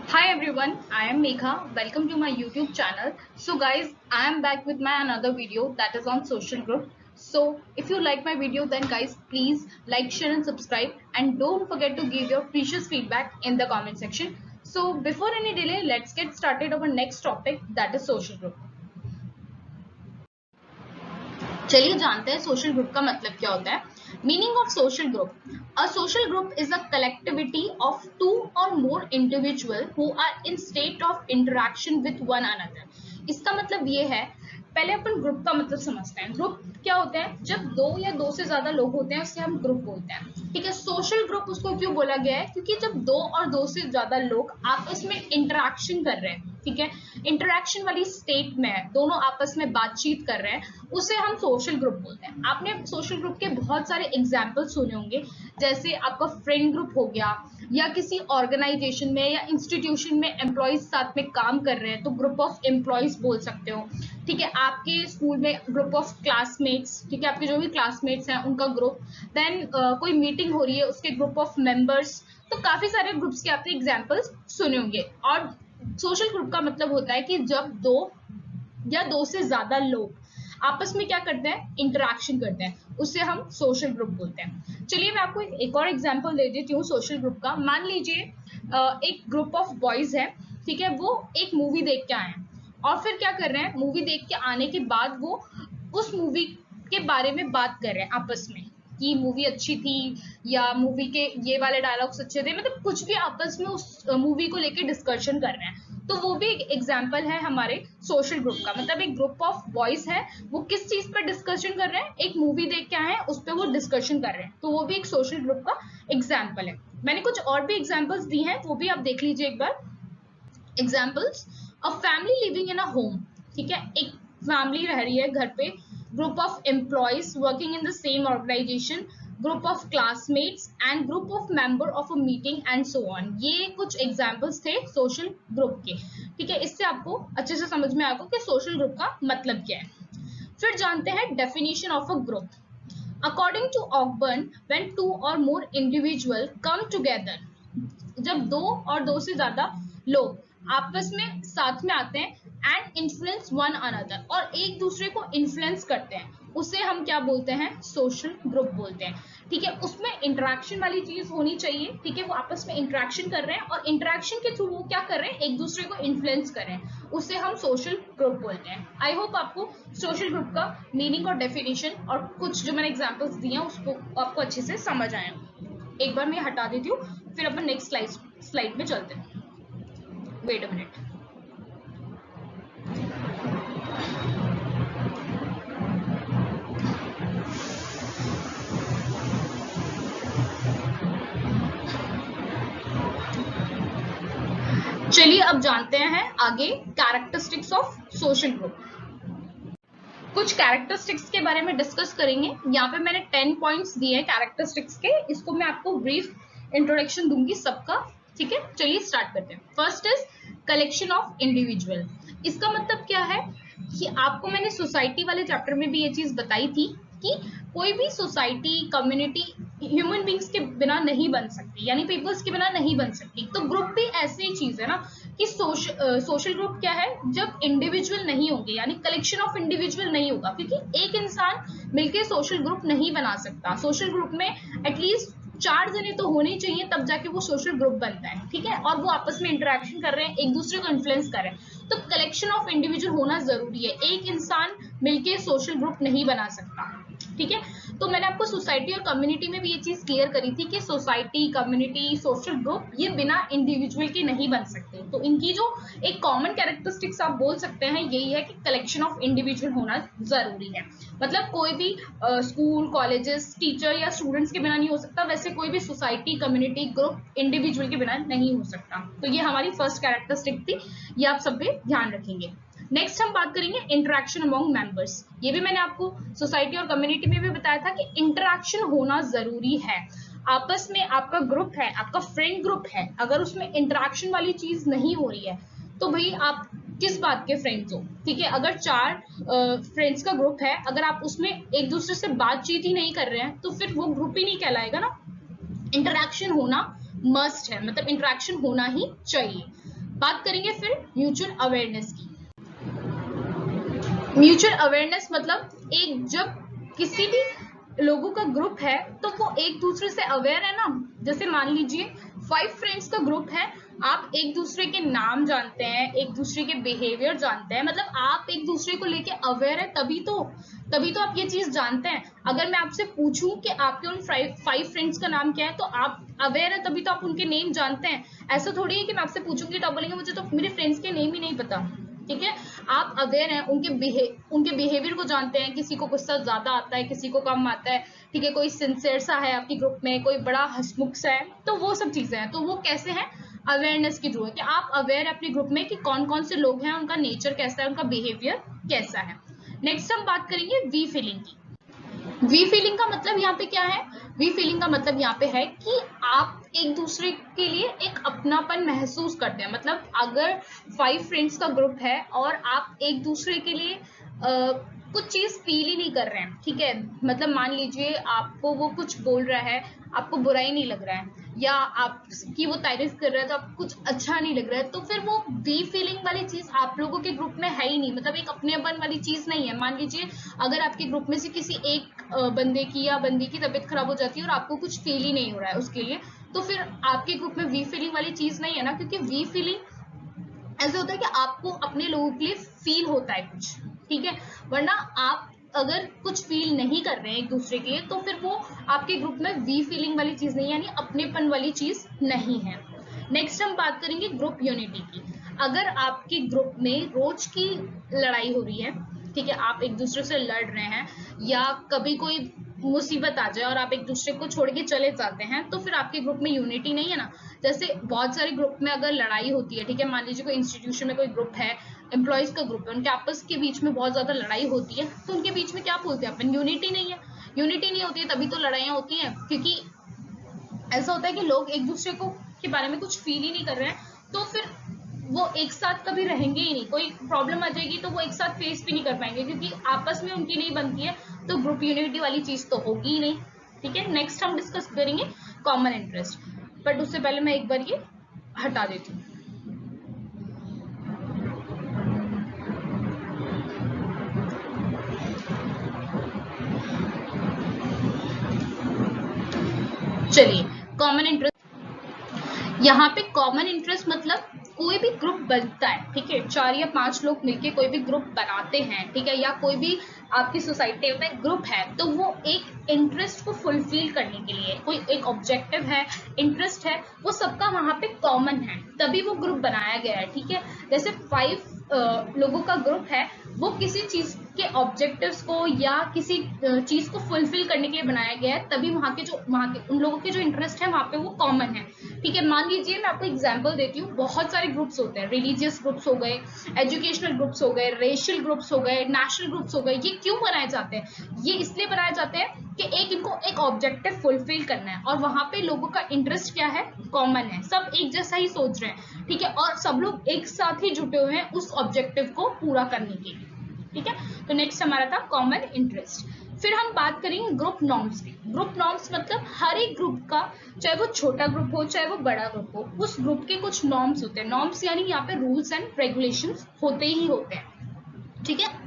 Hi everyone, I am Megha. Welcome to my YouTube channel. So guys, I am back with my another video that is on social group. So if you like my video then guys please like, share and subscribe and don't forget to give your precious feedback in the comment section. So before any delay, let's get started our next topic that is social group. चलिए जानते हैं social group का मतलब क्या होता है. Meaning of social group. A social group is a collectivity of two or more individual who are in state of interaction with one another. इसका मतलब ये है, पहले अपन ग्रुप का मतलब समझते हैं. ग्रुप क्या होता है? जब दो या दो से ज्यादा लोग होते हैं उसे हम ग्रुप बोलते हैं. ठीक है, सोशल ग्रुप उसको क्यों बोला गया है? क्योंकि जब दो और दो से ज्यादा लोग आपस में इंटरेक्शन कर रहे हैं, ठीक है, इंटरेक्शन वाली स्टेट में है, दोनों आपस में बातचीत कर रहे हैं, उसे हम सोशल ग्रुप बोलते हैं. आपने सोशल ग्रुप के बहुत सारे एग्जाम्पल सुने होंगे, जैसे आपका फ्रेंड ग्रुप हो गया, या किसी ऑर्गेनाइजेशन में या इंस्टीट्यूशन में एम्प्लॉयज साथ में काम कर रहे हैं तो ग्रुप ऑफ एम्प्लॉयज बोल सकते हो. ठीक है, आपके स्कूल में ग्रुप ऑफ क्लासमेट्स, ठीक है, आपके जो भी क्लासमेट्स हैं उनका ग्रुप. देन कोई मीटिंग हो रही है उसके ग्रुप ऑफ मेंबर्स. तो काफी सारे ग्रुप्स के आपने एग्जाम्पल्स सुने होंगे. और सोशल ग्रुप का मतलब होता है कि जब दो या दो से ज्यादा लोग आपस में क्या करते हैं? इंटरेक्शन करते हैं, उससे हम सोशल ग्रुप बोलते हैं. चलिए मैं आपको एक और एग्जांपल दे देती हूँ सोशल ग्रुप का. मान लीजिए एक ग्रुप ऑफ बॉयज है, ठीक है, वो एक मूवी देख के आए हैं और फिर क्या कर रहे हैं? मूवी देख के आने के बाद वो उस मूवी के बारे में बात कर रहे हैं आपस में कि मूवी अच्छी थी या मूवी के ये वाले डायलॉग्स अच्छे थे, मतलब कुछ भी आपस में उस मूवी को लेके डिस्कशन कर रहे हैं. तो वो भी एक एग्जाम्पल है हमारे सोशल ग्रुप का. मतलब एक ग्रुप ऑफ बॉयज है, वो किस चीज पर डिस्कशन कर रहे हैं? एक मूवी देख के आए हैं, उस पर वो डिस्कशन कर रहे हैं, तो वो भी एक सोशल ग्रुप का एग्जाम्पल है. मैंने कुछ और भी एग्जाम्पल्स दी हैं, वो भी आप देख लीजिए एक बार. Examples: a family living in a home, ठीक है, एक फैमिली रह रही है घर पे. Group of employees working in the same organisation, group of classmates and group of member of a meeting and so on. ये कुछ एग्जाम्पल्स थे सोशल ग्रुप के. ठीक है, इससे आपको अच्छे से समझ में आएगा कि सोशल ग्रुप का मतलब क्या है. फिर जानते हैं definition of a group. According to Ogburn, when two or more individual come together, जब दो और दो से ज्यादा लोग आपस में साथ में आते हैं एंड इन्फ्लुएंस वन अनदर, और एक दूसरे को इन्फ्लुएंस करते हैं, उसे हम क्या बोलते हैं? सोशल ग्रुप बोलते हैं. ठीक है, उसमें इंटरेक्शन वाली चीज होनी चाहिए. ठीक है, वो आपस में इंटरेक्शन कर रहे हैं और इंटरेक्शन के थ्रू वो क्या कर रहे हैं? एक दूसरे को इन्फ्लुएंस कर रहे हैं, उसे हम सोशल ग्रुप बोलते हैं. आई होप आपको सोशल ग्रुप का मीनिंग और डेफिनेशन और कुछ जो मैंने एग्जाम्पल्स दिए हैं उसको आपको अच्छे से समझ आए. एक बार मैं हटा देती हूँ, फिर अपन नेक्स्ट स्लाइड में चलते हैं. Wait a minute. चलिए अब जानते हैं आगे कैरेक्टरिस्टिक्स ऑफ सोशल ग्रुप. कुछ कैरेक्टरिस्टिक्स के बारे में डिस्कस करेंगे. यहाँ पे मैंने 10 पॉइंट्स दिए हैं कैरेक्टरिस्टिक्स के, इसको मैं आपको ब्रीफ इंट्रोडक्शन दूंगी सबका. ठीक है, चलिए स्टार्ट करते हैं. First is collection of individual. इसका मतलब क्या है कि आपको मैंने सोसाइटी वाले चैप्टर में भी ये चीज बताई थी कि कोई भी सोसाइटी, कम्युनिटी ह्यूमन बींग्स के बिना नहीं बन सकती, यानी पीपल्स के बिना नहीं बन सकती. तो ग्रुप भी ऐसी ही चीज है ना कि सोशल ग्रुप क्या है? जब इंडिविजुअल नहीं होंगे, यानी कलेक्शन ऑफ इंडिविजुअल नहीं होगा, क्योंकि एक इंसान मिलके सोशल ग्रुप नहीं बना सकता. सोशल ग्रुप में एटलीस्ट 4 जने तो होने ही चाहिए, तब जाके वो सोशल ग्रुप बनता है. ठीक है, और वो आपस में इंटरेक्शन कर रहे हैं, एक दूसरे को इन्फ्लुएंस कर रहे हैं. तो कलेक्शन ऑफ इंडिविजुअल होना जरूरी है, एक इंसान मिलके सोशल ग्रुप नहीं बना सकता. ठीक है, तो मैंने आपको सोसाइटी और कम्युनिटी में भी ये चीज क्लियर करी थी कि सोसाइटी, कम्युनिटी, सोशल ग्रुप ये बिना इंडिविजुअल के नहीं बन सकते. तो इनकी जो एक कॉमन कैरेक्टरिस्टिक्स आप बोल सकते हैं यही है कि कलेक्शन ऑफ इंडिविजुअल होना जरूरी है. मतलब कोई भी स्कूल, कॉलेजेस, टीचर या स्टूडेंट्स के बिना नहीं हो सकता, वैसे कोई भी सोसाइटी, कम्युनिटी, ग्रुप इंडिविजुअल के बिना नहीं हो सकता. तो ये हमारी फर्स्ट कैरेक्टरिस्टिक थी, ये आप सब पे ध्यान रखेंगे. नेक्स्ट हम बात करेंगे इंटरेक्शन अमॉन्ग मेंबर्स. ये भी मैंने आपको सोसाइटी और कम्युनिटी में भी बताया था कि इंटरेक्शन होना जरूरी है. आपस में आपका ग्रुप है, आपका फ्रेंड ग्रुप है, अगर उसमें इंटरेक्शन वाली चीज नहीं हो रही है तो भाई आप किस बात के फ्रेंड्स हो? ठीक है, अगर 4 फ्रेंड्स का ग्रुप है, अगर आप उसमें एक दूसरे से बातचीत ही नहीं कर रहे हैं तो फिर वो ग्रुप ही नहीं कहलाएगा ना. इंटरेक्शन होना मस्ट है, मतलब इंटरेक्शन होना ही चाहिए. बात करेंगे फिर म्यूचुअल अवेयरनेस की। म्यूचुअल अवेयरनेस मतलब एक जब किसी भी लोगों का ग्रुप है तो वो एक दूसरे से अवेयर है ना। जैसे मान लीजिए 5 फ्रेंड्स का ग्रुप है, आप एक दूसरे के नाम जानते हैं, एक दूसरे के बिहेवियर जानते हैं, मतलब आप एक दूसरे को लेके अवेयर है, तभी तो आप ये चीज जानते हैं। अगर मैं आपसे पूछूं कि आपके उन 5 फ्रेंड्स का नाम क्या है, तो आप अवेयर है तभी तो आप उनके नेम जानते हैं। ऐसा थोड़ी है कि मैं आपसे पूछूंगी तो आप बोलेंगे मुझे तो मेरे फ्रेंड्स के नेम ही नहीं पता। ठीक है, आप अवेयर हैं, उनके बिहेवियर को जानते हैं, किसी को गुस्सा ज्यादा आता है, किसी को कम आता है। ठीक है, कोई सिंसियर सा है आपके ग्रुप में, कोई बड़ा हंसमुख सा है, तो वो सब चीजें हैं। तो वो कैसे है, अवेयरनेस के थ्रू है कि आप अवेयर है अपने ग्रुप में कि कौन कौन से लोग हैं, उनका नेचर कैसा है, उनका बिहेवियर कैसा है। नेक्स्ट हम बात करेंगे वी फीलिंग की। वी फीलिंग का मतलब यहाँ पे क्या है, वी फीलिंग का मतलब यहाँ पे है कि आप एक दूसरे के लिए एक अपनापन महसूस करते हैं। मतलब अगर 5 फ्रेंड्स का ग्रुप है और आप एक दूसरे के लिए कुछ चीज फील ही नहीं कर रहे हैं, ठीक है, मतलब मान लीजिए आपको वो कुछ बोल रहा है, आपको बुरा ही नहीं लग रहा है, या आपकी वो तारीफ कर रहा है तो आपको कुछ अच्छा नहीं लग रहा है, तो फिर वो वी फीलिंग वाली चीज आप लोगों के ग्रुप में है ही नहीं, मतलब एक अपनेपन वाली चीज नहीं है। मान लीजिए अगर आपके ग्रुप में से किसी एक बंदे की या बंदी की तबीयत खराब हो जाती है और आपको कुछ फील ही नहीं हो रहा है उसके लिए, तो फिर आपके ग्रुप में वी फीलिंग वाली चीज नहीं है ना, क्योंकि वी फीलिंग ऐसा होता है कि आपको अपने लोगों के लिए फील होता है कुछ, ठीक है, वरना आप अगर कुछ फील नहीं कर रहे हैं एक दूसरे के लिए तो फिर वो आपके ग्रुप में वी फीलिंग वाली चीज नहीं है, यानी अपनेपन वाली चीज नहीं है। नेक्स्ट हम बात करेंगे ग्रुप यूनिटी की। अगर आपके ग्रुप में रोज की लड़ाई हो रही है, ठीक है, आप एक दूसरे से लड़ रहे हैं, या कभी कोई मुसीबत आ जाए और आप एक दूसरे को छोड़ के चले जाते हैं, तो फिर आपके ग्रुप में यूनिटी नहीं है ना। जैसे बहुत सारे ग्रुप में अगर लड़ाई होती है, ठीक है, मान लीजिए कोई इंस्टीट्यूशन में कोई ग्रुप है, एम्प्लॉयज का ग्रुप है, उनके आपस के बीच में बहुत ज्यादा लड़ाई होती है, तो उनके बीच में क्या बोलते हैं अपन, यूनिटी नहीं है। यूनिटी नहीं होती है तभी तो लड़ाइयाँ होती हैं, क्योंकि ऐसा होता है कि लोग एक दूसरे को के बारे में कुछ फील ही नहीं कर रहे हैं, तो फिर वो एक साथ कभी रहेंगे ही नहीं। कोई प्रॉब्लम आ जाएगी तो वो एक साथ फेस भी नहीं कर पाएंगे, क्योंकि आपस में उनकी नहीं बनती है, तो ग्रुप यूनिटी वाली चीज तो होगी ही नहीं। ठीक है, नेक्स्ट हम डिस्कस करेंगे कॉमन इंटरेस्ट, बट उससे पहले मैं एक बार ये हटा देती हूँ। चलिए, कॉमन इंटरेस्ट, यहाँ पे कॉमन इंटरेस्ट मतलब कोई भी ग्रुप बनता है, ठीक है, 4 या 5 लोग मिलके कोई भी ग्रुप बनाते हैं, ठीक है, या कोई भी आपकी सोसाइटी में ग्रुप है, तो वो एक इंटरेस्ट को फुलफिल करने के लिए कोई एक ऑब्जेक्टिव है, इंटरेस्ट है, वो सबका वहां पे कॉमन है, तभी वो ग्रुप बनाया गया है। ठीक है, जैसे 5 लोगों का ग्रुप है, वो किसी चीज के ऑब्जेक्टिव्स को या किसी चीज को फुलफिल करने के लिए बनाया गया है, तभी वहां के उन लोगों के जो इंटरेस्ट है वहां पे वो कॉमन है। ठीक है, मान लीजिए मैं आपको एग्जांपल देती हूँ, बहुत सारे ग्रुप्स होते हैं, रिलीजियस ग्रुप्स हो गए, एजुकेशनल ग्रुप्स हो गए, रेशियल ग्रुप्स हो गए, नेशनल ग्रुप्स हो गए। ये क्यों बनाए जाते हैं, ये इसलिए बनाए जाते हैं कि इनको एक ऑब्जेक्टिव फुलफिल करना है, और वहां पे लोगों का इंटरेस्ट क्या है, कॉमन है, सब एक जैसा ही सोच रहे हैं, ठीक है, और सब लोग एक साथ ही जुटे हुए हैं उस ऑब्जेक्टिव को पूरा करने के लिए। ठीक है, तो नेक्स्ट हमारा था कॉमन इंटरेस्ट। फिर हम बात करेंगे ग्रुप नॉर्म्स की। ग्रुप नॉर्म्स मतलब हर एक ग्रुप का, चाहे वो छोटा ग्रुप हो चाहे वो बड़ा ग्रुप हो, उस ग्रुप के कुछ नॉर्म्स होते हैं। नॉर्म्स यानी यहाँ पे रूल्स एंड रेगुलेशंस होते ही होते हैं। ठीक है,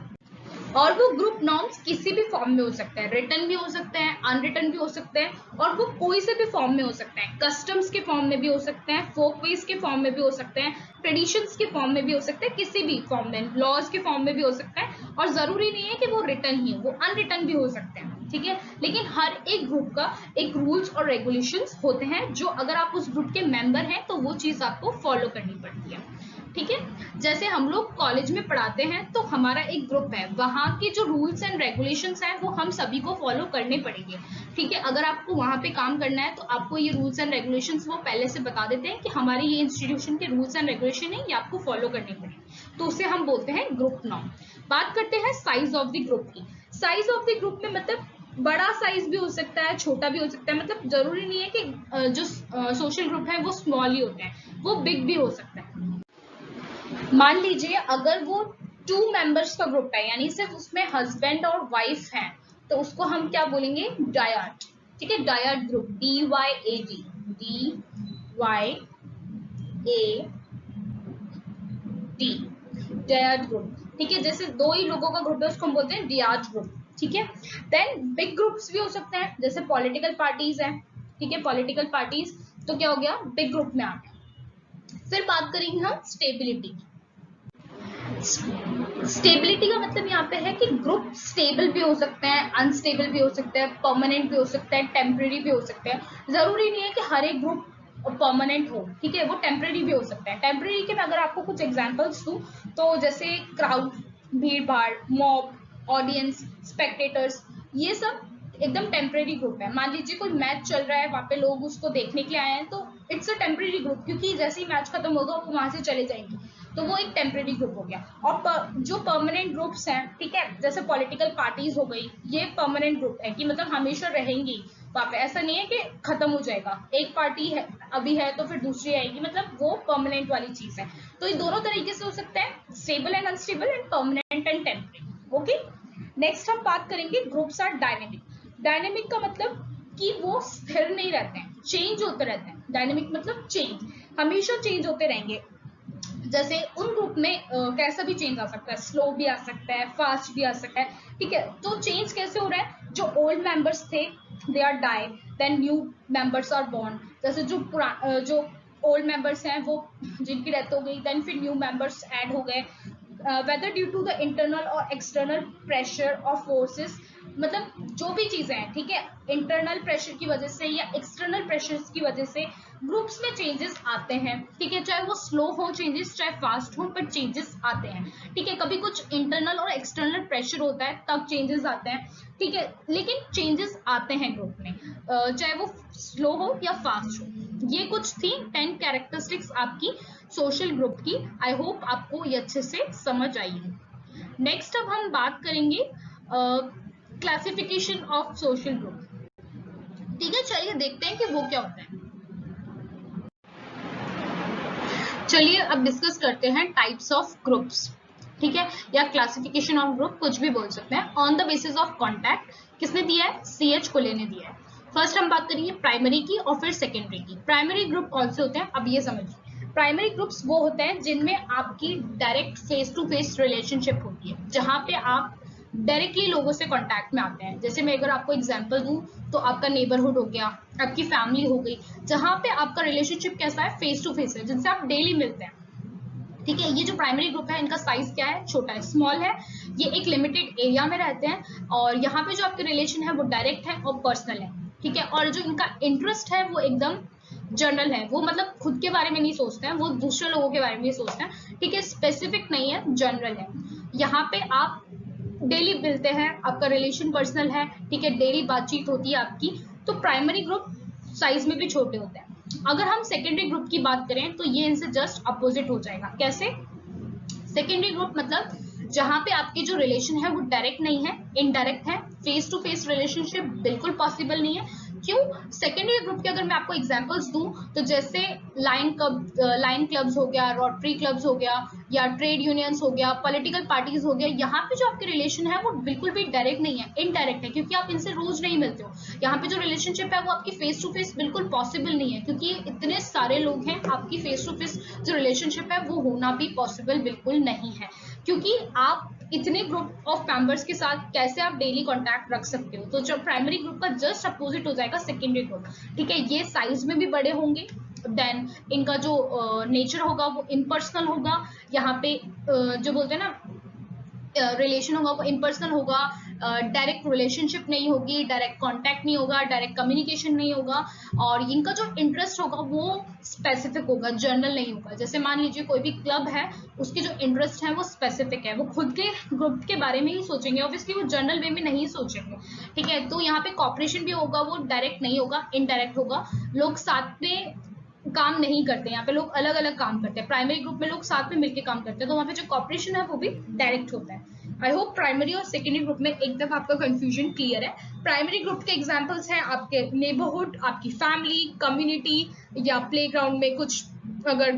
और वो ग्रुप नॉर्म्स किसी भी फॉर्म में हो सकते हैं, रिटन भी हो सकते हैं, अनरिटन भी हो सकते हैं, और वो कोई से भी फॉर्म में हो सकते हैं, कस्टम्स के फॉर्म में भी हो सकते हैं, फोकवेज के फॉर्म में भी हो सकते हैं, ट्रेडिशंस के फॉर्म में भी हो सकते हैं, किसी भी फॉर्म में, लॉज के फॉर्म में भी हो सकता है, और जरूरी नहीं है कि वो रिटन ही, वो अनरिटन भी हो सकते हैं। ठीक है, लेकिन हर एक ग्रुप का एक रूल्स और रेगुलेशंस होते हैं, जो अगर आप उस ग्रुप के मेंबर हैं तो वो चीज आपको फॉलो करनी पड़ती है। ठीक है, जैसे हम लोग कॉलेज में पढ़ाते हैं तो हमारा एक ग्रुप है, वहां के जो रूल्स एंड रेगुलेशंस हैं वो हम सभी को फॉलो करने पड़ेंगे। ठीक है, अगर आपको वहां पे काम करना है तो आपको ये रूल्स एंड रेगुलेशंस वो पहले से बता देते हैं कि हमारे ये इंस्टीट्यूशन के रूल्स एंड रेगुलेशन है, ये आपको फॉलो करने पड़ेंगे, तो उसे हम बोलते हैं ग्रुप नॉर्म। बात करते हैं साइज ऑफ द ग्रुप की। साइज ऑफ द ग्रुप में मतलब बड़ा साइज भी हो सकता है, छोटा भी हो सकता है, मतलब जरूरी नहीं है कि जो सोशल ग्रुप है वो स्मॉल ही होते हैं, वो बिग भी हो सकता है। मान लीजिए अगर वो 2 मेंबर्स का ग्रुप है, यानी सिर्फ उसमें हस्बैंड और वाइफ है, तो उसको हम क्या बोलेंगे, डायड। ठीक है, dyad group, DYAD, DYAD D, dyads group, ठीक है। जैसे दो ही लोगों का ग्रुप है उसको हम बोलते हैं डियाज ग्रुप, ठीक है। देन बिग ग्रुप्स भी हो सकते हैं, जैसे पॉलिटिकल पार्टीज है, ठीक है, पॉलिटिकल पार्टीज तो क्या हो गया, बिग ग्रुप में आ गया। फिर बात करेंगे हम स्टेबिलिटी। स्टेबिलिटी का मतलब यहाँ पे है कि ग्रुप स्टेबल भी हो सकते हैं, अनस्टेबल भी हो सकते हैं, परमानेंट भी हो सकते हैं, टेम्परेरी भी हो सकते हैं। जरूरी नहीं है कि हर एक ग्रुप परमानेंट हो, ठीक है, वो टेम्परेरी भी हो सकता है। टेम्परेरी के मैं अगर आपको कुछ एग्जांपल्स दूं तो जैसे क्राउड, भीड़ भाड़, मॉब, ऑडियंस, स्पेक्टेटर्स, ये सब एकदम टेम्परेरी ग्रुप है। मान लीजिए कोई मैच चल रहा है, वहां पे लोग उसको देखने के लिए आए हैं, तो इट्स अ टेम्परेरी ग्रुप, क्योंकि जैसे ही मैच खत्म होगा वो वहां से चले जाएंगे, तो वो एक टेम्परेरी ग्रुप हो गया। और जो परमानेंट ग्रुप्स हैं, ठीक है, जैसे पॉलिटिकल पार्टीज हो गई, ये परमानेंट ग्रुप है कि मतलब हमेशा रहेंगी वहां पे, ऐसा नहीं है कि खत्म हो जाएगा, एक पार्टी है अभी है तो फिर दूसरी आएगी, मतलब वो परमानेंट वाली चीज है। तो ये दोनों तरीके से हो सकता है, stable and unstable and permanent and temporary. Okay, next हम बात करेंगे ग्रुप्स आर डायनेमिक। डायनेमिक का मतलब कि वो स्थिर नहीं रहते हैं, चेंज होते रहते हैं। डायनेमिक मतलब चेंज, हमेशा चेंज होते रहेंगे। जैसे उन ग्रुप में कैसा भी चेंज आ सकता है, स्लो भी आ सकता है, फास्ट भी आ सकता है, ठीक है। तो चेंज कैसे हो रहा है, जो ओल्ड मेंबर्स थे they are die, then new members are born. जैसे जो ओल्ड मेंबर्स हैं वो जिनकी डेथ हो गई, देन फिर न्यू मेंबर्स ऐड हो गए, whether due to the internal और एक्सटर्नल प्रेशर और फोर्सेस, मतलब जो भी चीजें हैं, ठीक है, इंटरनल प्रेशर की वजह से या एक्सटर्नल प्रेशर की वजह से ग्रुप्स में चेंजेस आते हैं, ठीक है। चाहे वो स्लो हो चेंजेस, चाहे फास्ट हो, पर चेंजेस आते हैं, ठीक है। कभी कुछ इंटरनल और एक्सटर्नल प्रेशर होता है तब चेंजेस आते हैं, ठीक है, लेकिन चेंजेस आते हैं ग्रुप में, चाहे वो स्लो हो या फास्ट हो। ये कुछ थी 10 कैरेक्टरिस्टिक्स आपकी सोशल ग्रुप की। आई होप आपको ये अच्छे से समझ आई है। नेक्स्ट अब हम बात करेंगे क्लासिफिकेशन ऑफ सोशल ग्रुप, ठीक है। चलिए देखते हैं कि वो क्या होता है। चलिए अब डिस्कस करते हैं टाइप्स ऑफ ग्रुप्स, ठीक है, या क्लासिफिकेशन ऑफ ग्रुप, कुछ भी बोल सकते हैं। On the basis of contact, किसने दिया है, CH कोले ने दिया है। फर्स्ट हम बात करेंगे प्राइमरी की और फिर सेकेंडरी की। प्राइमरी ग्रुप कौन से होते हैं, अब ये समझिए। प्राइमरी ग्रुप्स वो होते हैं जिनमें आपकी direct face to face relationship होती है, जहां पे आप डायरेक्टली लोगों से कांटेक्ट में आते हैं। जैसे मैं अगर आपको एग्जांपल दूं तो आपका नेबरहुड हो गया, आपकी फैमिली हो गई, जहां पे आपका रिलेशनशिप कैसा है, फेस टू फेस है, जिनसे आप डेली मिलते हैं, ठीक है। ये जो प्राइमरी ग्रुप है इनका साइज क्या है, छोटा है, स्मॉल है, ये एक लिमिटेड एरिया में रहते हैं, और यहाँ पे जो आपके रिलेशन है वो डायरेक्ट है और पर्सनल है, ठीक है। और जो इनका इंटरेस्ट है वो एकदम जनरल है, वो मतलब खुद के बारे में नहीं सोचते हैं, वो दूसरे लोगों के बारे में ही सोचते हैं, ठीक है, स्पेसिफिक नहीं है, जनरल है। यहाँ पे आप डेली मिलते हैं, आपका रिलेशन पर्सनल है, ठीक है, डेली बातचीत होती है आपकी, तो प्राइमरी ग्रुप साइज में भी छोटे होते हैं। अगर हम सेकेंडरी ग्रुप की बात करें तो ये इनसे जस्ट अपोजिट हो जाएगा। कैसे, सेकेंडरी ग्रुप मतलब जहां पे आपके जो रिलेशन है वो डायरेक्ट नहीं है, इनडायरेक्ट है, फेस टू फेस रिलेशनशिप बिल्कुल पॉसिबल नहीं है। क्यों, सेकेंडरी ग्रुप के अगर मैं आपको एग्जांपल्स दूं तो जैसे लाइन क्लब्स हो गया, रोटरी क्लब्स हो गया, या ट्रेड यूनियंस हो गया, पॉलिटिकल पार्टीज हो गया, यहाँ पे जो आपके रिलेशन है वो बिल्कुल भी डायरेक्ट नहीं है, इनडायरेक्ट है, क्योंकि आप इनसे रोज नहीं मिलते हो। यहाँ पे जो रिलेशनशिप है वो आपकी फेस टू फेस बिल्कुल पॉसिबल नहीं है, क्योंकि इतने सारे लोग हैं, आपकी फेस टू फेस जो रिलेशनशिप है वो होना भी पॉसिबल बिल्कुल नहीं है, क्योंकि आप इतने ग्रुप ऑफ मेंबर्स के साथ कैसे आप डेली कांटेक्ट रख सकते हो। तो जो प्राइमरी ग्रुप का जस्ट अपोजिट हो जाएगा सेकेंडरी ग्रुप, ठीक है। ये साइज में भी बड़े होंगे, देन इनका जो नेचर होगा वो इम्पर्सनल होगा, यहाँ पे जो बोलते हैं ना रिलेशन होगा वो इम्पर्सनल होगा, डायरेक्ट रिलेशनशिप नहीं होगी, डायरेक्ट कांटेक्ट नहीं होगा, डायरेक्ट कम्युनिकेशन नहीं होगा, और इनका जो इंटरेस्ट होगा वो स्पेसिफिक होगा, जनरल नहीं होगा। जैसे मान लीजिए कोई भी क्लब है, उसके जो इंटरेस्ट है वो स्पेसिफिक है, वो खुद के ग्रुप के बारे में ही सोचेंगे, ऑब्वियसली वो जनरल वे में नहीं सोचेंगे, ठीक है। तो यहाँ पे कॉपरेशन भी होगा, वो डायरेक्ट नहीं होगा, इनडायरेक्ट होगा, लोग साथ में काम नहीं करते, यहाँ पे लोग अलग अलग काम करते हैं। प्राइमरी ग्रुप में लोग साथ में मिलकर काम करते हैं, तो वहाँ पे जो कॉपरेशन है वो भी डायरेक्ट होता है। आई होप प्राइमरी और सेकेंडरी ग्रुप में एकदम आपका कंफ्यूजन क्लियर है। प्राइमरी ग्रुप के एग्जांपल्स हैं आपके नेबरहुड, आपकी फैमिली, कम्युनिटी, या प्लेग्राउंड में कुछ अगर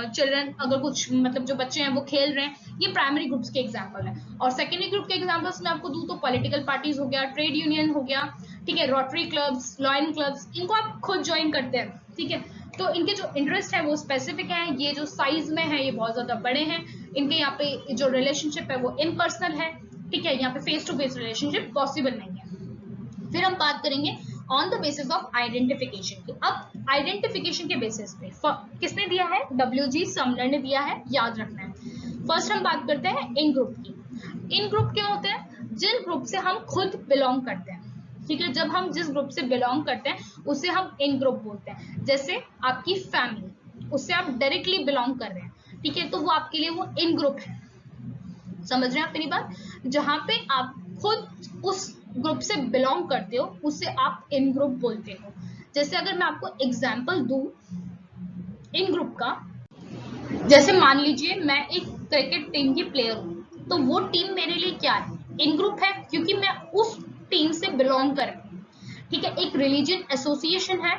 चिल्ड्रन, अगर कुछ मतलब जो बच्चे हैं वो खेल रहे हैं, ये प्राइमरी ग्रुप्स के एग्जांपल है। और सेकेंडरी ग्रुप के एग्जांपल्स मैं आपको दूं तो पॉलिटिकल पार्टीज हो गया, ट्रेड यूनियन हो गया, ठीक है, रोटरी क्लब्स, लॉयन क्लब्स, इनको आप खुद ज्वाइन करते हैं, ठीक है। तो इनके जो इंटरेस्ट है वो स्पेसिफिक है, ये जो साइज में है ये बहुत ज्यादा बड़े हैं, इनके यहाँ पे जो रिलेशनशिप है वो इनपर्सनल है, ठीक है, यहाँ पे face to face relationship possible नहीं है। फिर हम बात करेंगे on the basis of identification की। अब आइडेंटिफिकेशन के बेसिस पे किसने दिया है, WG समनर ने दिया है, याद रखना है। फर्स्ट हम बात करते हैं इन ग्रुप की। इन ग्रुप क्या होते हैं, जिन ग्रुप से हम खुद बिलोंग करते हैं, ठीक है, जब हम जिस ग्रुप से बिलोंग करते हैं उसे हम इन ग्रुप बोलते हैं। जैसे आपकी फैमिली, उससे आप डायरेक्टली बिलोंग कर रहे हैं, ठीक है, तो वो आपके लिए वो इन ग्रुप है। समझ रहे हैं आप मेरी बात, जहां पे आप खुद उस ग्रुप से बिलोंग करते हो उसे आप इन ग्रुप बोलते हो। जैसे अगर मैं आपको एग्जांपल दूं इन ग्रुप का, जैसे मान लीजिए मैं एक क्रिकेट टीम की प्लेयर हूँ, तो वो टीम मेरे लिए क्या है, इन ग्रुप है, क्योंकि मैं उस टीम से बिलोंग कर रही हूँ, ठीक है। एक रिलीजियन एसोसिएशन है,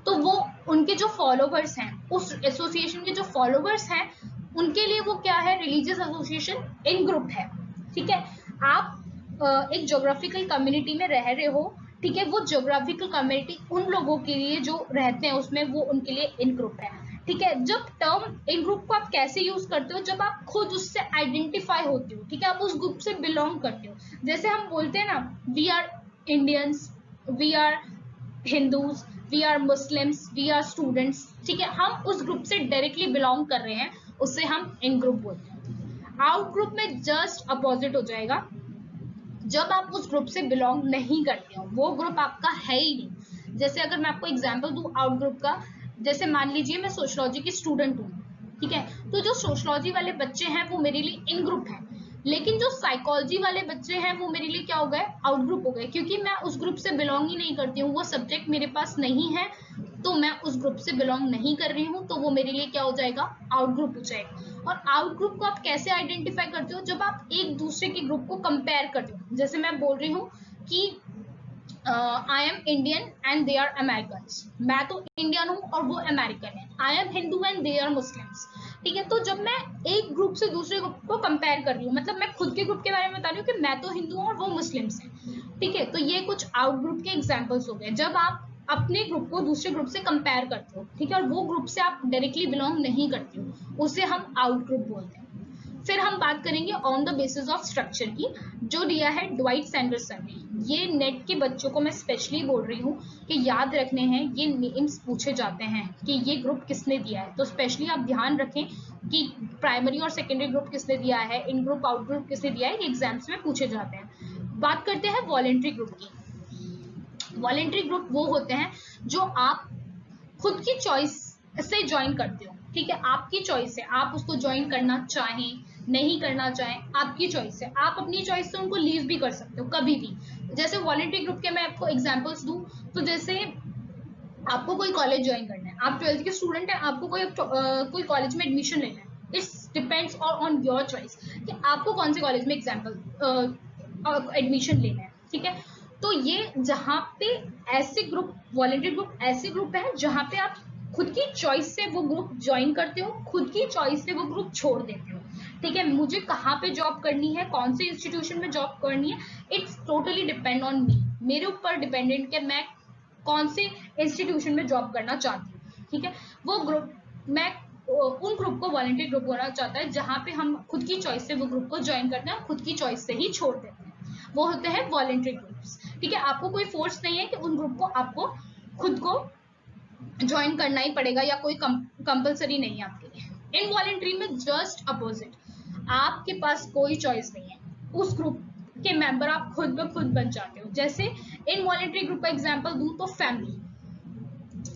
तो वो उनके जो फॉलोवर्स हैं, उस एसोसिएशन के जो फॉलोवर्स हैं उनके लिए वो क्या है, रिलीजियस एसोसिएशन इन ग्रुप है, ठीक है। आप एक ज्योग्राफिकल कम्युनिटी में रह रहे हो, ठीक है, वो ज्योग्राफिकल कम्युनिटी उन लोगों के लिए जो रहते हैं उसमें वो उनके लिए इन ग्रुप है, ठीक है। जब टर्म इन ग्रुप को आप कैसे यूज करते हो, जब आप खुद उससे आइडेंटिफाई होते हो, ठीक है, आप उस ग्रुप से बिलोंग करते हो। जैसे हम बोलते हैं ना, we are Indians, we are Hindus, we are Muslims, we are students, ठीक है, हम उस ग्रुप से डायरेक्टली बिलोंग कर रहे हैं, उससे हम इन ग्रुप बोलते हैं। आउट ग्रुप में जस्ट अपोजिट हो जाएगा, जब आप उस ग्रुप से बिलोंग नहीं करते हो, वो ग्रुप आपका है ही नहीं। जैसे अगर मैं आपको एग्जांपल दूं आउट ग्रुप का, जैसे मान लीजिए मैं सोशियोलॉजी की स्टूडेंट हूँ, ठीक है, तो जो सोशियोलॉजी वाले बच्चे हैं वो मेरे लिए इन ग्रुप है, लेकिन जो साइकोलॉजी वाले बच्चे हैं वो मेरे लिए क्या हो गए, आउट ग्रुप हो गए, क्योंकि मैं उस ग्रुप से बिलोंग ही नहीं करती हूँ, वो सब्जेक्ट मेरे पास नहीं है, तो मैं उस ग्रुप से बिलोंग नहीं कर रही हूँ, तो वो मेरे लिए क्या हो जाएगा, आउट ग्रुप हो जाएगा। और आउट ग्रुप को आप कैसे आइडेंटिफाई करते हो, जब आप एक दूसरे के ग्रुप को कंपेयर करते हो। जैसे मैं बोल रही हूँ कि I am Indian and they are American, मैं तो इंडियन हूँ और वो अमेरिकन है। I am Hindu and they are Muslims, ठीक है। तो जब मैं एक ग्रुप से दूसरे ग्रुप को कंपेयर कर रही हूँ, मतलब मैं खुद के ग्रुप के बारे में बता रही हूँ कि मैं तो हिंदू हूँ और वो मुस्लिम्स हैं, ठीक है, तो ये कुछ आउट ग्रुप के एग्जाम्पल्स हो गए, जब आप अपने ग्रुप को दूसरे ग्रुप से कंपेयर करते हो, ठीक है, और वो ग्रुप से आप डायरेक्टली बिलोंग नहीं करते हो, उसे हम आउट ग्रुप बोलते हैं। फिर हम बात करेंगे on the basis of structure की, जो दिया है ड्वाइट सैंडरसन ने। ये नेट के बच्चों को मैं स्पेशली बोल रही हूँ कि याद रखने हैं, ये नेम्स पूछे जाते हैं कि ये ग्रुप किसने दिया है, तो स्पेशली आप ध्यान रखें कि प्राइमरी और सेकेंडरी ग्रुप किसने दिया है, इन ग्रुप आउट ग्रुप किसने दिया है, ये एग्जाम्स में पूछे जाते हैं। बात करते हैं वॉलेंट्री ग्रुप की। वॉलेंट्री ग्रुप वो होते हैं जो आप खुद की चॉइस से ज्वाइन करते हो, ठीक है, आपकी चॉइस है, आप उसको ज्वाइन करना चाहें नहीं करना चाहें, आपकी चॉइस है, आप अपनी चॉइस से उनको लीव भी कर सकते हो कभी भी। जैसे वॉलेंट्री ग्रुप के मैं आपको एग्जांपल्स दूं, तो जैसे आपको कोई कॉलेज ज्वाइन करना है, आप 12th के स्टूडेंट हैं, आपको कोई कॉलेज में एडमिशन लेना है, it's depends on your choice कि आपको कौन से कॉलेज में एडमिशन लेना है, ठीक है। तो ये जहाँ पे ऐसे ग्रुप, वॉलेंट्री ग्रुप ऐसे ग्रुप है जहाँ पे आप खुद की चॉइस से वो ग्रुप ज्वाइन करते हो, खुद की चॉइस से वो ग्रुप छोड़ देते हो, ठीक है। मुझे कहाँ पे जॉब करनी है, कौन से इंस्टीट्यूशन में जॉब करनी है, it's totally depend on me, मेरे ऊपर डिपेंडेंट है मैं कौन से इंस्टीट्यूशन में जॉब करना चाहती हूँ, ठीक है। वो ग्रुप, मैं उन ग्रुप को वॉलेंट्री ग्रुप होना चाहता है जहाँ पे हम खुद की चॉइस से वो ग्रुप को ज्वाइन करते हैं और खुद की चॉइस से ही छोड़ देते हैं, वो होते हैं वॉलेंट्री ग्रुप्स, ठीक है। आपको कोई फोर्स नहीं है कि उन ग्रुप को आपको खुद को ज्वाइन करना ही पड़ेगा या कोई कंपलसरी नहीं है आपके लिए। इन वॉलेंट्री में जस्ट अपोजिट, आपके पास कोई चॉइस नहीं है, उस ग्रुप के मेंबर आप खुद ब खुद बन जाते हो। जैसे इन वॉलेंट्री ग्रुप का एग्जांपल दूं तो फैमिली,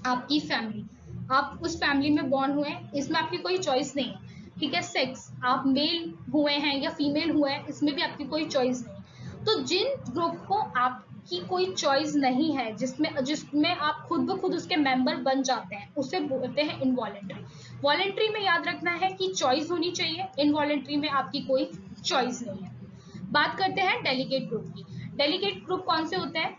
आपकी फैमिली, आप उस फैमिली में बॉर्न हुए हैं, इसमें आपकी कोई चॉइस नहीं है, ठीक है। सेक्स, आप मेल हुए हैं या फीमेल हुए हैं, इसमें भी आपकी कोई चॉइस नहीं है। तो जिन ग्रुप को आपकी कोई चॉइस नहीं है, जिसमें आप खुद ब खुद उसके मेंबर बन जाते हैं, उसे बोलते हैं इनवॉलेंट्री। वॉलेंट्री में याद रखना है कि चॉइस होनी चाहिए, इनवॉलेंट्री में आपकी कोई चॉइस नहीं है। बात करते हैं डेलीगेट ग्रुप की। डेलीगेट ग्रुप कौन से होते हैं,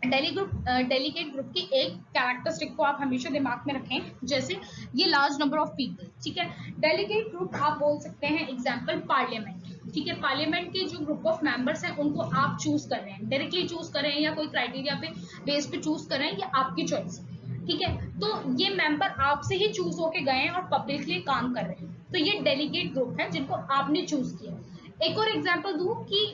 डेलीगेट ग्रुप की एक कैरेक्टरिस्टिक को आप हमेशा दिमाग में रखें, जैसे ये लार्ज नंबर ऑफ पीपल, ठीक है। डेलीगेट ग्रुप आप बोल सकते हैं एग्जांपल पार्लियामेंट, ठीक है। पार्लियामेंट के जो ग्रुप ऑफ मेंबर्स हैं उनको आप चूज कर रहे हैं, डायरेक्टली चूज कर रहे हैं या कोई क्राइटेरिया पे बेस पे चूज कर रहे हैं, ये आपकी चॉइस, ठीक है, तो ये मेंबर आपसे ही चूज होके गए हैं और पब्लिकली काम कर रहे हैं, तो ये डेलीगेट ग्रुप है जिनको आपने चूज किया। एक और एग्जांपल दूं कि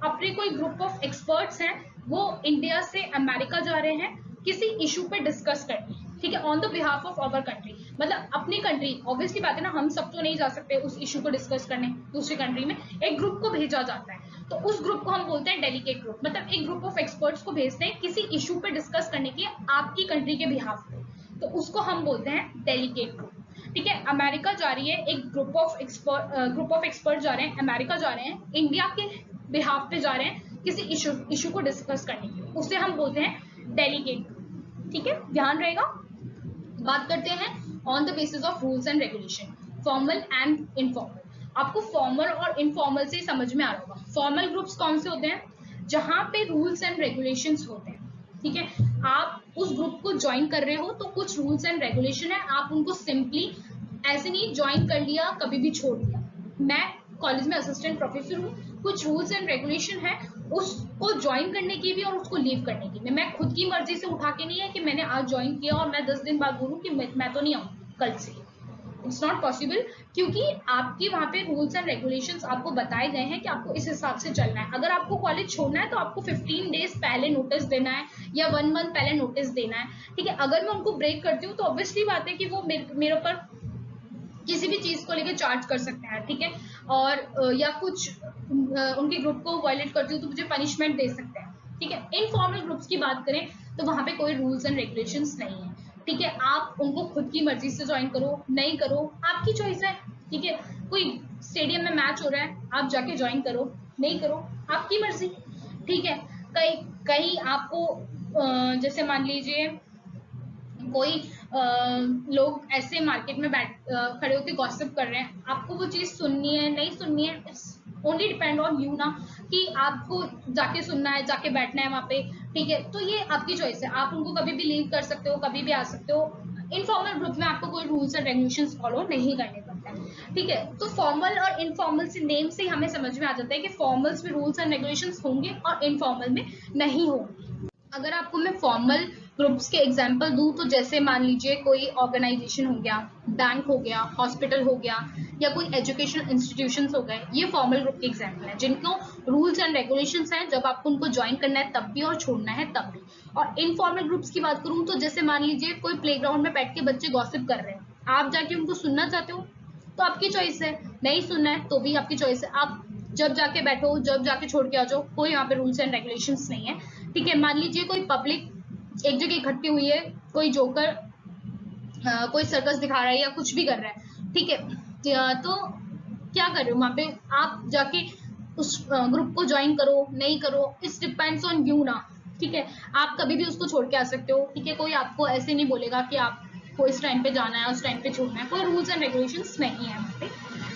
अपने कोई ग्रुप ऑफ एक्सपर्ट्स हैं, वो इंडिया से अमेरिका जा रहे हैं किसी इशू पे डिस्कस करने, ठीक है, on the behalf of our country, मतलब अपनी कंट्री, ऑब्वियसली बात है ना, हम सब तो नहीं जा सकते उस इशू को डिस्कस करने दूसरी कंट्री में, एक ग्रुप को भेजा जाता है, तो उस ग्रुप को हम बोलते हैं डेलीगेट ग्रुप। मतलब एक ग्रुप ऑफ एक्सपर्ट्स को भेजते हैं किसी इशू पे डिस्कस करने के लिए आपकी कंट्री के बिहाफ पे, तो उसको हम बोलते हैं डेलीगेट ग्रुप। ठीक है, अमेरिका जा रही है एक ग्रुप ऑफ एक्सपर्ट जा रहे हैं, अमेरिका जा रहे हैं, इंडिया के बिहाफ पे जा रहे हैं किसी इशू को डिस्कस करने के लिए, उसे हम बोलते हैं डेलीगेट ग्रुप। ठीक है, ध्यान रहेगा। बात करते हैं on the basis of rules and regulation, formal and informal. आपको फॉर्मल और इनफॉर्मल से समझ में आ रहा होगा। फॉर्मल ग्रुप्स कौन से होते हैं? जहां पे रूल्स एंड रेगुलेशंस होते हैं। ठीक है, आप उस ग्रुप को ज्वाइन कर रहे हो तो कुछ रूल्स एंड रेगुलेशन है, आप उनको सिंपली ऐसे नहीं ज्वाइन कर लिया कभी भी छोड़ दिया। मैं कॉलेज में असिस्टेंट प्रोफेसर हूँ, कुछ रूल्स एंड रेगुलेशन है उसको ज्वाइन करने की भी और उसको लीव करने की भी। मैं खुद की मर्जी से उठा के नहीं है कि मैंने आज ज्वाइन किया और मैं 10 दिन बाद बोलूँ कि मैं तो नहीं आऊँ कल से। इट्स नॉट पॉसिबल, क्योंकि आपके वहाँ पे रूल्स एंड रेगुलेशंस आपको बताए गए हैं कि आपको इस हिसाब से चलना है। अगर आपको कॉलेज छोड़ना है तो आपको 15 डेज पहले नोटिस देना है या 1 मंथ पहले नोटिस देना है। ठीक है, अगर मैं उनको ब्रेक करती हूँ तो ऑब्वियसली बात है कि वो मेरे ऊपर किसी भी चीज को लेकर चार्ज कर सकते हैं। ठीक है, और या कुछ उनके ग्रुप को वायलेट करती हूँ तो मुझे पनिशमेंट दे सकते हैं। ठीक है, इनफॉर्मल ग्रुप्स की बात करें तो वहां पे कोई रूल्स एंड रेगुलेशंस नहीं है। ठीक है, आप उनको खुद की मर्जी से ज्वाइन करो नहीं करो आपकी चॉइस है। ठीक है, कोई स्टेडियम में मैच हो रहा है आप जाके ज्वाइन करो नहीं करो आपकी मर्जी। ठीक है, कहीं आपको जैसे मान लीजिए कोई लोग ऐसे मार्केट में खड़े होकर गॉसिप कर रहे हैं, आपको वो चीज सुननी है नहीं सुननी है, it's only depend on you ना, कि आपको जाके सुनना है जाके बैठना है वहां पे। ठीक है, तो ये आपकी चॉइस है, आप उनको कभी भी लीव कर सकते हो कभी भी आ सकते हो। इनफॉर्मल ग्रुप में आपको कोई रूल्स एंड रेगुलेशंस फॉलो नहीं करने पड़ते हैं। ठीक है, तो फॉर्मल और इनफॉर्मल से नेम से हमें समझ में आ जाता है कि फॉर्मल्स में रूल्स एंड रेगुलेशंस होंगे और इनफॉर्मल में नहीं होंगे। अगर आपको मैं फॉर्मल ग्रुप्स के एग्जाम्पल दूं तो जैसे मान लीजिए कोई ऑर्गेनाइजेशन हो गया, बैंक हो गया, हॉस्पिटल हो गया, या कोई एजुकेशनल इंस्टीट्यूशंस हो गए, ये फॉर्मल ग्रुप के एग्जाम्पल हैं जिनको रूल्स एंड रेगुलेशंस हैं, जब आपको उनको ज्वाइन करना है तब भी और छोड़ना है तब भी। और इनफॉर्मल ग्रुप्स की बात करूं तो जैसे मान लीजिए कोई प्लेग्राउंड में बैठ के बच्चे गॉसिप कर रहे हैं, आप जाके उनको सुनना चाहते हो तो आपकी चॉइस है, नहीं सुनना है तो भी आपकी चॉइस है, आप जब जाके बैठो जब जाके छोड़ के आ जाओ, कोई यहाँ पे रूल्स एंड रेगुलेशंस नहीं है। ठीक है, मान लीजिए कोई पब्लिक एक जगह इकट्ठी हुई है, कोई जोकर कोई सर्कस दिखा रहा है या कुछ भी कर रहा है, ठीक है, तो क्या कर रहे हो वहां पे, आप जाके उस ग्रुप को ज्वाइन करो नहीं करो, इट्स डिपेंड्स ऑन यू ना। ठीक है, आप कभी भी उसको छोड़ के आ सकते हो। ठीक है, कोई आपको ऐसे नहीं बोलेगा कि आपको इस टाइम पे जाना है उस टाइम पे छोड़ना है, कोई रूल्स एंड रेगुलेशंस नहीं है वहाँ पे।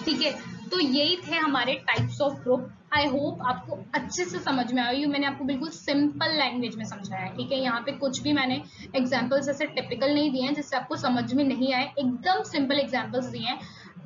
ठीक है, तो यही थे हमारे types of group. I hope आपको अच्छे से समझ में आया, मैंने आपको बिल्कुल सिंपल लैंग्वेज में समझाया है। ठीक है, यहाँ पे कुछ भी मैंने एग्जाम्पल्स ऐसे टिपिकल नहीं दिए हैं जिससे आपको समझ में नहीं आए, एकदम सिंपल एग्जाम्पल्स दिए हैं।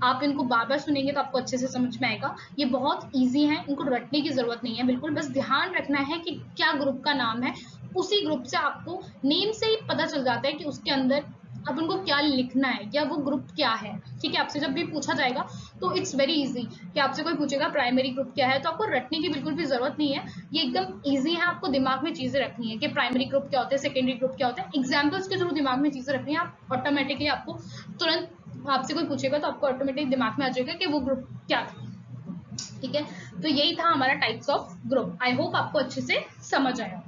आप इनको बार बार सुनेंगे तो आपको अच्छे से समझ में आएगा। ये बहुत ईजी है, इनको रटने की जरूरत नहीं है बिल्कुल, बस ध्यान रखना है कि क्या ग्रुप का नाम है, उसी ग्रुप से आपको नेम से ही पता चल जाता है कि उसके अंदर अब उनको क्या लिखना है या वो ग्रुप क्या है। ठीक है, आपसे जब भी पूछा जाएगा तो इट्स वेरी इजी कि आपसे कोई पूछेगा प्राइमरी ग्रुप क्या है, तो आपको रटने की बिल्कुल भी जरूरत नहीं है, ये एकदम इजी है। आपको दिमाग में चीजें रखनी है कि प्राइमरी ग्रुप क्या होता है, सेकेंडरी ग्रुप क्या होता है, एग्जाम्पल्स के थ्रू दिमाग में चीजें रखनी है, आप ऑटोमेटिकली आपको तुरंत आपसे कोई पूछेगा तो आपको ऑटोमेटिक दिमाग में आ जाएगा कि वो ग्रुप क्या था। ठीक है, तो यही था हमारा types of group. I hope आपको अच्छे से समझ आया।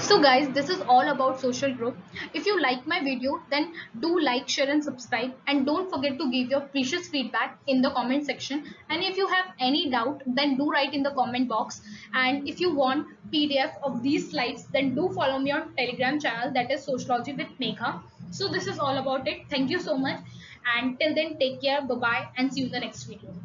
So guys, this is all about social group. If you like my video, then do like, share and subscribe, and don't forget to give your precious feedback in the comment section. And if you have any doubt, then do write in the comment box. And if you want PDF of these slides, then do follow me on Telegram channel, that is Sociology with Megha. So this is all about it. Thank you so much, and till then take care, bye bye, and see you in the next video.